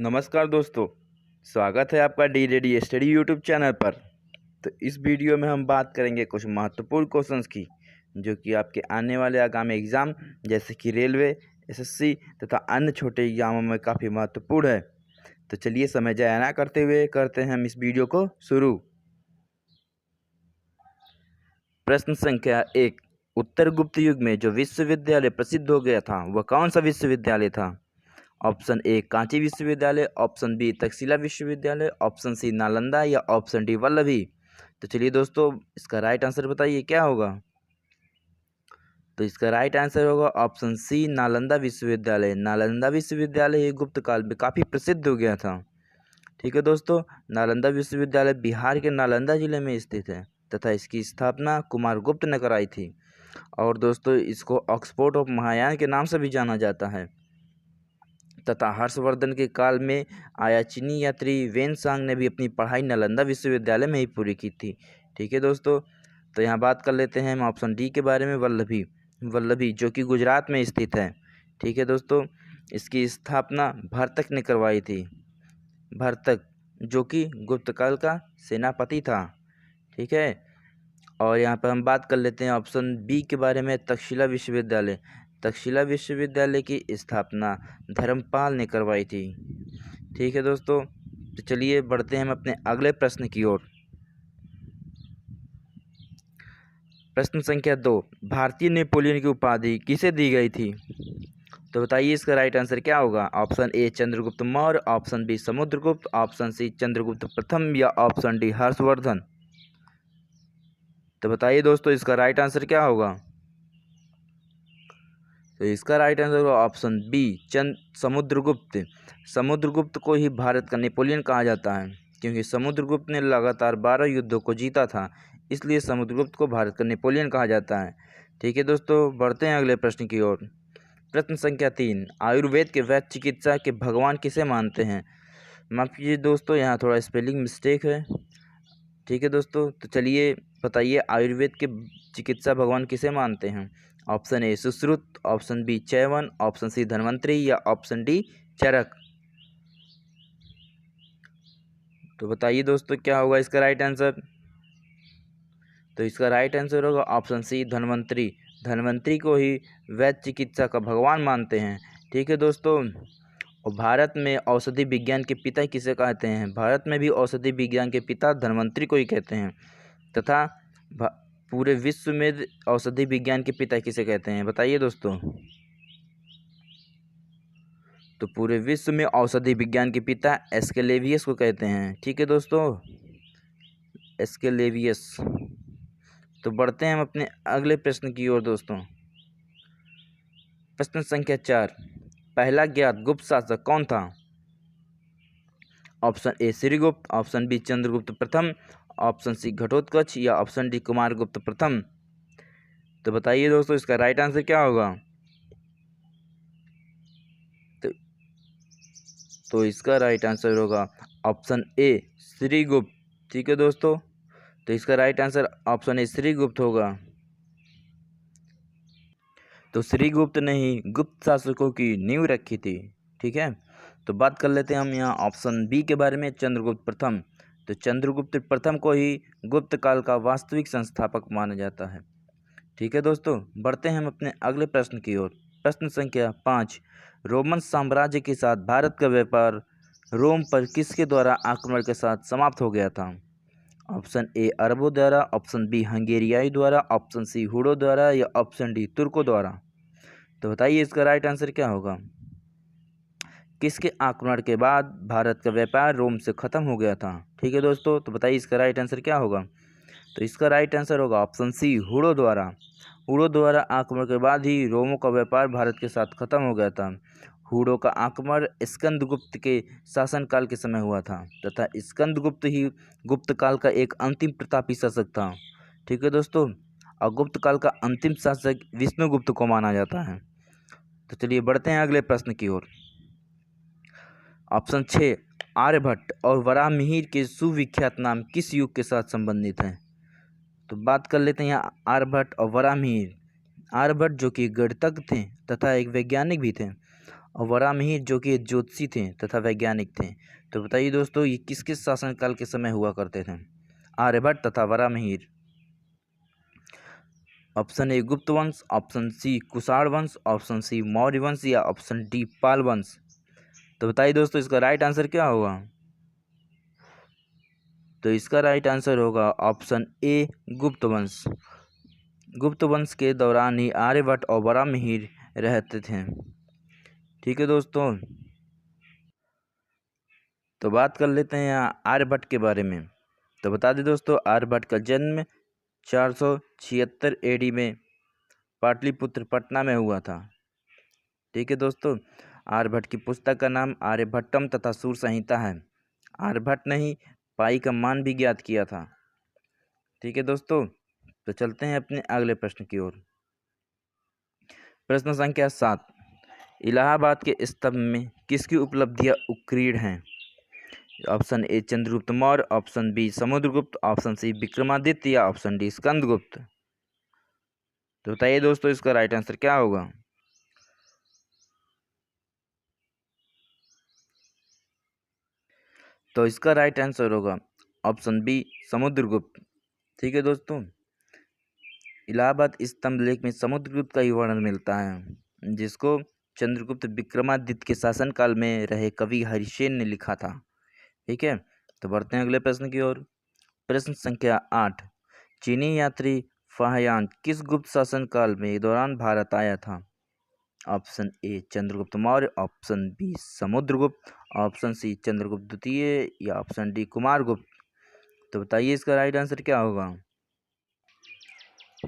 नमस्कार दोस्तों, स्वागत है आपका D ready steady YouTube channel पर। तो इस वीडियो में हम बात करेंगे कुछ महत्वपूर्ण क्वेश्चंस की, जो कि आपके आने वाले आगामी एग्ज़ाम जैसे कि रेलवे, एसएससी तथा अन्य छोटे एग्जामों में काफ़ी महत्वपूर्ण है। तो चलिए समय जाया ना करते हुए करते हैं हम इस वीडियो को शुरू। प्रश्न संख्या 1, उत्तर गुप्त युग में जो विश्वविद्यालय प्रसिद्ध हो गया था वह कौन सा विश्वविद्यालय था? ऑप्शन ए कांची विश्वविद्यालय, ऑप्शन बी तक्षशिला विश्वविद्यालय, ऑप्शन सी नालंदा या ऑप्शन डी वल्लभी। तो चलिए दोस्तों, इसका राइट आंसर बताइए क्या होगा। तो इसका राइट आंसर होगा ऑप्शन सी नालंदा विश्वविद्यालय। नालंदा विश्वविद्यालय गुप्त काल में काफ़ी प्रसिद्ध हो गया था। ठीक है दोस्तों, नालंदा विश्वविद्यालय बिहार के नालंदा जिले में स्थित है तथा इसकी स्थापना कुमारगुप्त ने कराई थी। और दोस्तों, इसको ऑक्सफोर्ड ऑफ महायान के नाम से भी जाना जाता है तथा हर्षवर्धन के काल में आया चीनी यात्री वेनसांग ने भी अपनी पढ़ाई नालंदा विश्वविद्यालय में ही पूरी की थी। ठीक है दोस्तों, तो यहाँ बात कर लेते हैं हम ऑप्शन डी के बारे में, वल्लभी। वल्लभी जो कि गुजरात में स्थित है। ठीक है दोस्तों, इसकी स्थापना भरतक ने करवाई थी। भरतक जो कि गुप्त काल का सेनापति था। ठीक है, और यहाँ पर हम बात कर लेते हैं ऑप्शन बी के बारे में, तक्षशिला विश्वविद्यालय। तक्षशिला विश्वविद्यालय की स्थापना धर्मपाल ने करवाई थी। ठीक है दोस्तों, तो चलिए बढ़ते हैं हम अपने अगले प्रश्न की ओर। प्रश्न संख्या 2, भारतीय नेपोलियन की उपाधि किसे दी गई थी? तो बताइए इसका राइट आंसर क्या होगा। Option a Chandragupta Maurya, option b Samudragupta, option c Chandragupta प्रथम या ऑप्शन डी हर्षवर्धन। तो बताइए दोस्तों, इसका राइट आंसर क्या होगा। तो इसका राइट आंसर होगा ऑप्शन बी समुद्रगुप्त। समुद्रगुप्त को ही भारत का नेपोलियन कहा जाता है, क्योंकि समुद्रगुप्त ने लगातार 12 युद्धों को जीता था, इसलिए समुद्रगुप्त को भारत का नेपोलियन कहा जाता है। ठीक है दोस्तों, बढ़ते हैं अगले प्रश्न की ओर। प्रश्न संख्या 3, आयुर्वेद के वैद्य चिकित्सा के भगवान किसे मानते हैं? माफ़ कीजिए दोस्तों, यहाँ थोड़ा स्पेलिंग मिस्टेक है। ठीक है दोस्तों, तो चलिए बताइए आयुर्वेद के चिकित्सा भगवान किसे मानते हैं। Option a Sushruta, option b Chyavana, option c Dhanvantari या ऑप्शन डी चरक। तो बताइए दोस्तों क्या होगा इसका राइट आंसर। तो इसका राइट आंसर होगा ऑप्शन सी धन्वंतरी। धन्वंतरी को ही वैद्य चिकित्सा का भगवान मानते हैं। ठीक है दोस्तों, और भारत में औषधि विज्ञान के पिता किसे कहते हैं? भारत में भी औषधि विज्ञान के पिता धन्वंतरी को ही कहते हैं तथा पूरे विश्व में औषधि विज्ञान के पिता किसे कहते हैं? बताइए दोस्तों। तो पूरे विश्व में औषधि विज्ञान के पिता एस्केलेवियस को कहते हैं। ठीक है दोस्तों, एस्केलेवियस। तो बढ़ते हैं हम अपने अगले प्रश्न की ओर दोस्तों। प्रश्न संख्या 4, पहला ज्ञात गुप्त शासक कौन था? Option a Srigupta, option b Chandragupta प्रथम, ऑप्शन सी घटोत्कच या ऑप्शन डी कुमारगुप्त प्रथम। तो बताइए दोस्तों, इसका राइट आंसर क्या होगा। तो इसका राइट आंसर होगा ऑप्शन ए श्रीगुप्त। ठीक है दोस्तों, तो इसका right answer option a Srigupta होगा। तो श्रीगुप्त ने ही गुप्त शासकों की नींव रखी थी। ठीक है, तो बात कर लेते हैं हम यहाँ ऑप्शन बी के बारे में, चंद्रगुप्त प्रथम। तो चंद्रगुप्त प्रथम को ही गुप्त काल का वास्तविक संस्थापक माना जाता है। ठीक है दोस्तों, बढ़ते हैं हम अपने अगले प्रश्न की ओर। प्रश्न संख्या 5, रोमन साम्राज्य के साथ भारत का व्यापार रोम पर किसके द्वारा आक्रमण के साथ समाप्त हो गया था? ऑप्शन ए अरबों द्वारा, ऑप्शन बी हंगेरियाई द्वारा, ऑप्शन सी हुड़ों द्वारा या ऑप्शन डी तुर्कों द्वारा। तो बताइए इसका राइट आंसर क्या होगा। किसके आक्रमण के बाद भारत का व्यापार रोम से ख़त्म हो गया था? ठीक है दोस्तों, तो बताइए इसका राइट आंसर क्या होगा। तो इसका राइट आंसर होगा ऑप्शन सी हुड़ों द्वारा। हुड़ों द्वारा आक्रमण के बाद ही रोमों का व्यापार भारत के साथ खत्म हो गया था। हुड़ों का आक्रमण स्कंदगुप्त के शासनकाल के समय हुआ था तथा स्कंदगुप्त ही गुप्त काल का एक अंतिम प्रतापी शासक था। ठीक है दोस्तों, और गुप्त काल का अंतिम शासक विष्णुगुप्त को माना जाता है। तो चलिए बढ़ते हैं अगले प्रश्न की ओर। ऑप्शन 6, आर्यभट्ट और वराहमिहिर के सुविख्यात नाम किस युग के साथ संबंधित हैं? तो बात कर लेते हैं यहाँ आर्यभट्ट और वराहमिहिर। आर्यभट्ट जो कि गणितज्ञ थे तथा एक वैज्ञानिक भी थे, और वराहमिहिर जो कि ज्योतिषी थे तथा वैज्ञानिक थे। तो बताइए दोस्तों, ये किस किस शासनकाल के समय हुआ करते थे? आर्यभट्ट तथा वराहमिहिर। ऑप्शन ए गुप्त वंश, ऑप्शन सी कुषाण वंश, ऑप्शन सी मौर्य वंश या ऑप्शन डी पाल वंश। तो बताइए दोस्तों, इसका राइट आंसर क्या होगा? तो इसका राइट आंसर होगा ऑप्शन ए गुप्त वंश। गुप्त वंश के दौरान ही आर्यभट्ट और वराहमिहिर रहते थे। ठीक है दोस्तों, तो बात कर लेते हैं यहाँ आर्यभट्ट के बारे में। तो बता दें दोस्तों, आर्यभट्ट का जन्म 476 AD में पाटलिपुत्र पटना में हुआ था। ठीक है दोस्तों, आर्यभट्ट की पुस्तक का नाम आर्यभट्टम तथा सूर संहिता है। आर्यभट्ट ने ही पाई का मान भी ज्ञात किया था। ठीक है दोस्तों, तो चलते हैं अपने अगले प्रश्न की ओर। प्रश्न संख्या 7, इलाहाबाद के स्तंभ में किसकी उपलब्धियां उत्कीर्ण हैं? Option a Chandragupta Maurya, option b Samudragupta, option सी विक्रमादित्य या ऑप्शन डी स्कंदगुप्त। तो बताइए दोस्तों, इसका राइट आंसर क्या होगा? तो इसका राइट आंसर होगा ऑप्शन बी समुद्रगुप्त। ठीक है दोस्तों, इलाहाबाद स्तंभ लेख में समुद्रगुप्त का ही वर्णन मिलता है, जिसको चंद्रगुप्त विक्रमादित्य के शासनकाल में रहे कवि हरिसेन ने लिखा था। ठीक है, तो बढ़ते हैं अगले प्रश्न की ओर। प्रश्न संख्या 8, चीनी यात्री फाहयान किस गुप्त शासनकाल में दौरान भारत आया था? Option a Chandragupta Maurya, option b Samudragupta, option c Chandragupta द्वितीय या ऑप्शन डी कुमारगुप्त। तो बताइए, इसका राइट आंसर क्या होगा?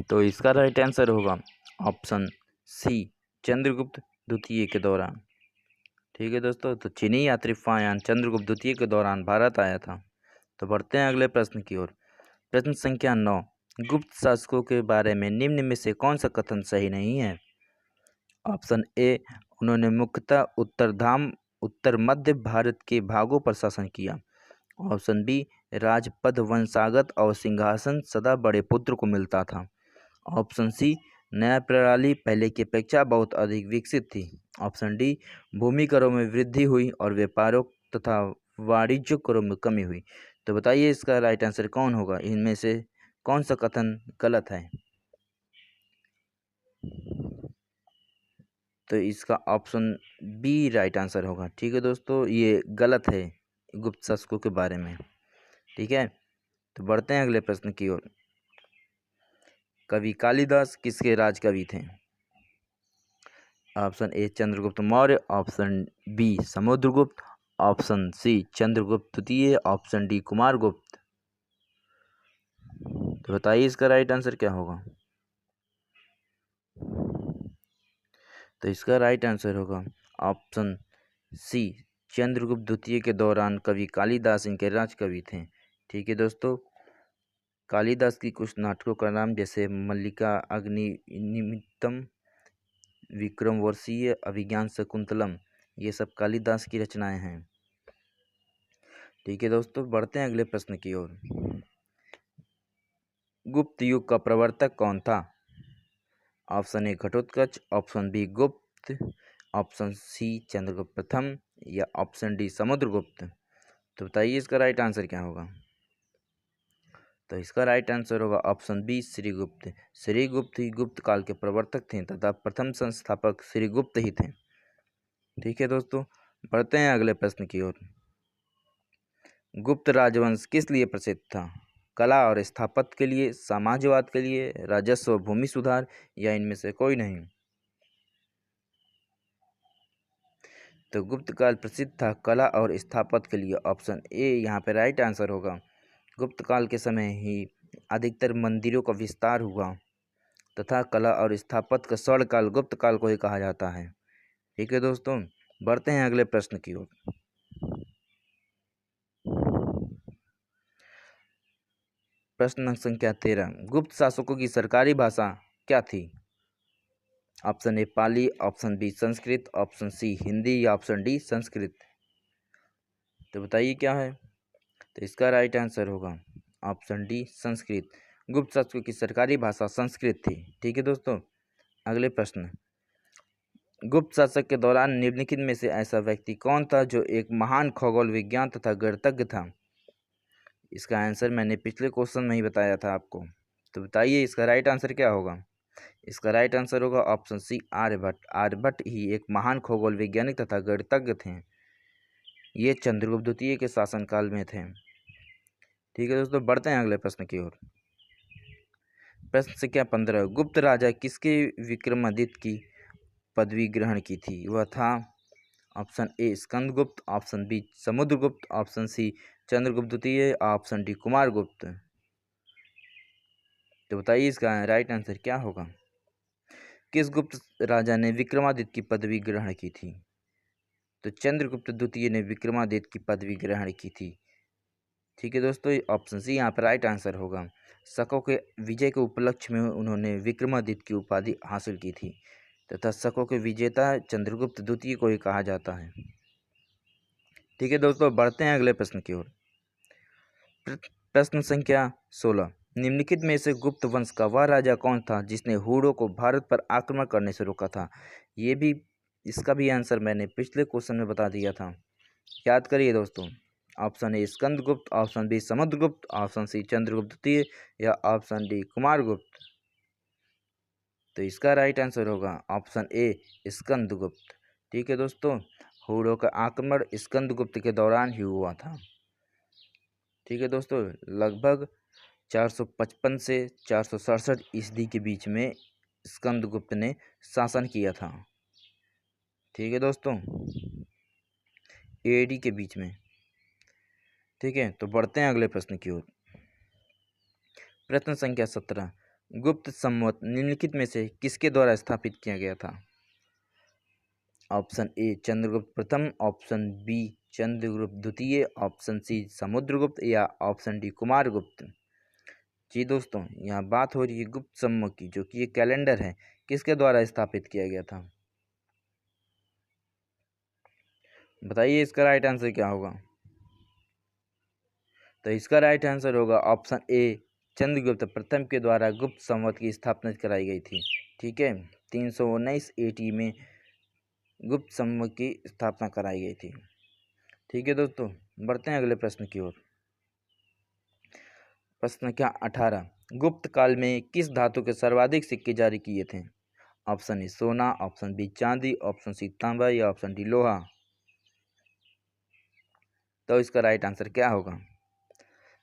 तो इसका राइट आंसर होगा ऑप्शन सी चंद्रगुप्त द्वितीय के दौरान। ठीक है दोस्तों, तो चीनी यात्री फाहयान चंद्रगुप्त द्वितीय के दौरान भारत आया था। तो बढ़ते हैं अगले प्रश्न की ओर। प्रश्न संख्या 9, गुप्त शासकों के बारे में निम्न में से कौन सा कथन सही नहीं है? ऑप्शन ए उन्होंने मुख्यतः उत्तर मध्य भारत के भागों पर शासन किया। ऑप्शन बी राजपद वंशागत और सिंहासन सदा बड़े पुत्र को मिलता था। ऑप्शन सी न्याय प्रणाली पहले की अपेक्षा बहुत अधिक विकसित थी। ऑप्शन डी भूमि करों में वृद्धि हुई और व्यापारों तथा वाणिज्य करों में कमी हुई। तो बताइए, इसका राइट आंसर कौन होगा? इनमें से कौन सा कथन गलत है? तो इसका ऑप्शन बी राइट आंसर होगा। ठीक है दोस्तों, ये गलत है गुप्त शासकों के बारे में। ठीक है, तो बढ़ते हैं अगले प्रश्न की ओर। कवि कालिदास किसके राज कवि थे? Option a Chandragupta Maurya, option b Samudragupta, option c Chandragupta द्वितीय, ऑप्शन डी कुमारगुप्त। तो बताइए, इसका राइट आंसर क्या होगा? तो इसका राइट आंसर होगा ऑप्शन सी चंद्रगुप्त द्वितीय के दौरान कवि कालिदास इनके राज कवि थे। ठीक है दोस्तों, कालिदास की कुछ नाटकों का नाम जैसे मल्लिका अग्निमित्रम, विक्रमोर्वशीय, अभिज्ञान शकुंतलम, ये सब कालिदास की रचनाएं हैं। ठीक है दोस्तों, बढ़ते हैं अगले प्रश्न की ओर। गुप्त युग का प्रवर्तक कौन था? Option a Ghatotkacha, option b Gupta, option c Chandragupta प्रथम या ऑप्शन डी समुद्रगुप्त। तो बताइए, इसका राइट आंसर क्या होगा? तो इसका राइट आंसर होगा ऑप्शन बी श्रीगुप्त। श्रीगुप्त ही गुप्त काल के प्रवर्तक थे तथा प्रथम संस्थापक श्रीगुप्त ही थे। ठीक है दोस्तों, बढ़ते हैं अगले प्रश्न की ओर। गुप्त राजवंश किस लिए प्रसिद्ध था? कला और स्थापत्य के लिए, साम्राज्यवाद के लिए, राजस्व और भूमि सुधार या इनमें से कोई नहीं? तो गुप्त काल प्रसिद्ध था कला और स्थापत्य के लिए। ऑप्शन ए यहाँ पे राइट आंसर होगा। गुप्त काल के समय ही अधिकतर मंदिरों का विस्तार हुआ तथा कला और स्थापत्य का स्वर्णकाल गुप्त काल को ही कहा जाता है। ठीक है दोस्तों, बढ़ते हैं अगले प्रश्न की ओर। प्रश्न संख्या 13, गुप्त शासकों की सरकारी भाषा क्या थी? Option a Pali, option b Sanskrit, option c Hindi या ऑप्शन डी संस्कृत। तो बताइए क्या है? तो इसका राइट आंसर होगा ऑप्शन डी संस्कृत। गुप्त शासकों की सरकारी भाषा संस्कृत थी। ठीक है दोस्तों, अगले प्रश्न, गुप्त शासक के दौरान निम्नलिखित में से ऐसा व्यक्ति कौन था जो एक महान खगोल विज्ञान तथा गणितज्ञ था? इसका आंसर मैंने पिछले क्वेश्चन में ही बताया था आपको। तो बताइए इसका राइट आंसर क्या होगा? इसका राइट आंसर होगा ऑप्शन सी, आर्यभट्ट। आर्यभट्ट ही एक महान खगोल वैज्ञानिक तथा गणितज्ञ थे। ये चंद्रगुप्त द्वितीय के शासनकाल में थे। ठीक है दोस्तों, बढ़ते हैं अगले प्रश्न की ओर। प्रश्न संख्या 15, गुप्त राजा किसके विक्रमादित्य की पदवी ग्रहण की थी? वह था option a Skandagupta, option b Samudragupta, option c Chandragupta द्वितीय, ऑप्शन डी कुमारगुप्त। तो बताइए इसका राइट आंसर क्या होगा? किस गुप्त राजा ने विक्रमादित्य की पदवी ग्रहण की थी? तो चंद्रगुप्त द्वितीय ने विक्रमादित्य की पदवी ग्रहण की थी। ठीक है दोस्तों, ऑप्शन सी यहाँ पर राइट आंसर होगा। शकों के विजय के उपलक्ष्य में उन्होंने विक्रमादित्य की उपाधि हासिल की थी तथा शकों के विजेता चंद्रगुप्त द्वितीय को ही कहा जाता है। ठीक है दोस्तों, बढ़ते हैं अगले प्रश्न की ओर। प्रश्न संख्या 16, निम्नलिखित में से गुप्त वंश का वह राजा कौन था जिसने हूणों को भारत पर आक्रमण करने से रोका था? इसका भी आंसर मैंने पिछले क्वेश्चन में बता दिया था, याद करिए दोस्तों। Option a Skandagupta, option b Samudragupta, option c Chandragupta द्वितीय या ऑप्शन डी कुमारगुप्त। तो इसका राइट आंसर होगा ऑप्शन ए स्कंदगुप्त। ठीक है दोस्तों, हूणों का आक्रमण स्कंदगुप्त के दौरान ही हुआ था। ठीक है दोस्तों, लगभग 455 से 467 ईस्वी के बीच में स्कंदगुप्त ने शासन किया था। ठीक है दोस्तों, एडी के बीच में। ठीक है, तो बढ़ते हैं अगले प्रश्न की ओर। प्रश्न संख्या 17, गुप्त संवत निम्नलिखित में से किसके द्वारा स्थापित किया गया था? ऑप्शन ए चंद्रगुप्त प्रथम, ऑप्शन बी चंद्रगुप्त द्वितीय, ऑप्शन सी समुद्रगुप्त या ऑप्शन डी कुमारगुप्त। जी दोस्तों, यहाँ बात हो रही है गुप्त संवत की, जो कि ये कैलेंडर है, किसके द्वारा स्थापित किया गया था? बताइए इसका राइट आंसर क्या होगा? तो इसका राइट आंसर होगा ऑप्शन ए चंद्रगुप्त प्रथम के द्वारा गुप्त संवत की स्थापना कराई गई थी। ठीक है, 319 AD में गुप्त संवत की स्थापना कराई गई थी। ठीक है दोस्तों, बढ़ते हैं अगले प्रश्न की ओर। प्रश्न संख्या 18, गुप्त काल में किस धातु के सर्वाधिक सिक्के जारी किए थे? ऑप्शन ए सोना, ऑप्शन बी चांदी, ऑप्शन सी तांबा या ऑप्शन डी लोहा। तो इसका राइट आंसर क्या होगा?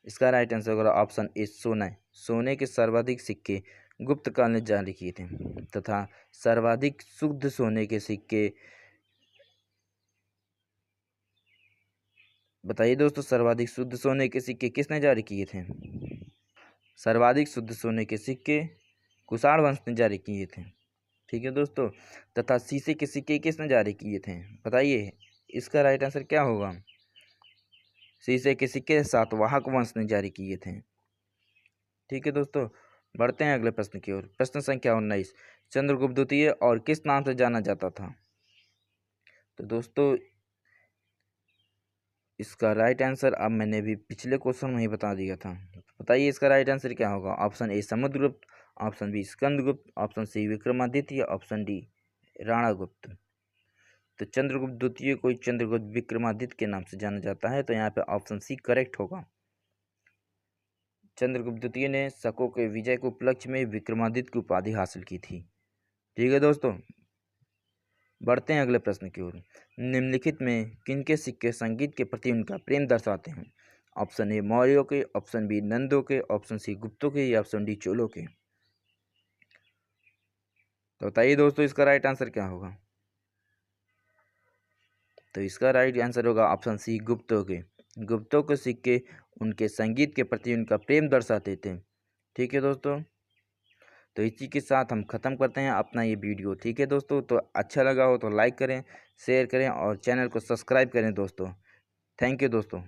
इसका राइट आंसर होगा ऑप्शन ए सोना। सोने के सर्वाधिक सिक्के गुप्त काल ने जारी किए थे तथा सर्वाधिक शुद्ध सोने के सिक्के, बताइए दोस्तों, सर्वाधिक शुद्ध सोने के सिक्के किसने जारी किए थे? सर्वाधिक शुद्ध सोने के सिक्के कुषाण वंश ने जारी किए थे। ठीक है दोस्तों, तथा शीशे के सिक्के किसने जारी किए थे? बताइए इसका राइट आंसर क्या होगा? शीशे के सिक्के सातवाहन वंश ने जारी किए थे। ठीक है दोस्तों, बढ़ते हैं अगले प्रश्न की ओर। प्रश्न संख्या 19, चंद्रगुप्त द्वितीय और किस नाम से जाना जाता था? तो दोस्तों इसका राइट आंसर अब मैंने भी पिछले क्वेश्चन में ही बता दिया था। बताइए इसका राइट आंसर क्या होगा? Option A Samudragupta, option B Skandagupta, option C Vikramaditya, option D Ranagupta. तो चंद्रगुप्त द्वितीय को चंद्रगुप्त विक्रमादित्य के नाम से जाना जाता है, तो यहाँ पे ऑप्शन सी करेक्ट होगा। चंद्रगुप्त द्वितीय ने शकों के विजय के उपलक्ष्य में विक्रमादित्य की उपाधि हासिल की थी। ठीक है दोस्तों, बढ़ते हैं अगले प्रश्न की ओर। निम्नलिखित में किनके सिक्के संगीत के प्रति उनका प्रेम दर्शाते हैं? ऑप्शन ए मौर्यों के, ऑप्शन बी नंदों के, ऑप्शन सी गुप्तों के या ऑप्शन डी चोलों के। तो बताइए दोस्तों इसका राइट आंसर क्या होगा? तो इसका राइट आंसर होगा ऑप्शन सी गुप्तों के। गुप्तों के सिक्के उनके संगीत के प्रति उनका प्रेम दर्शाते थे। ठीक है दोस्तों, तो इसी के साथ हम ख़त्म करते हैं अपना ये वीडियो। ठीक है दोस्तों, तो अच्छा लगा हो तो लाइक करें, शेयर करें और चैनल को सब्सक्राइब करें दोस्तों। थैंक यू दोस्तों।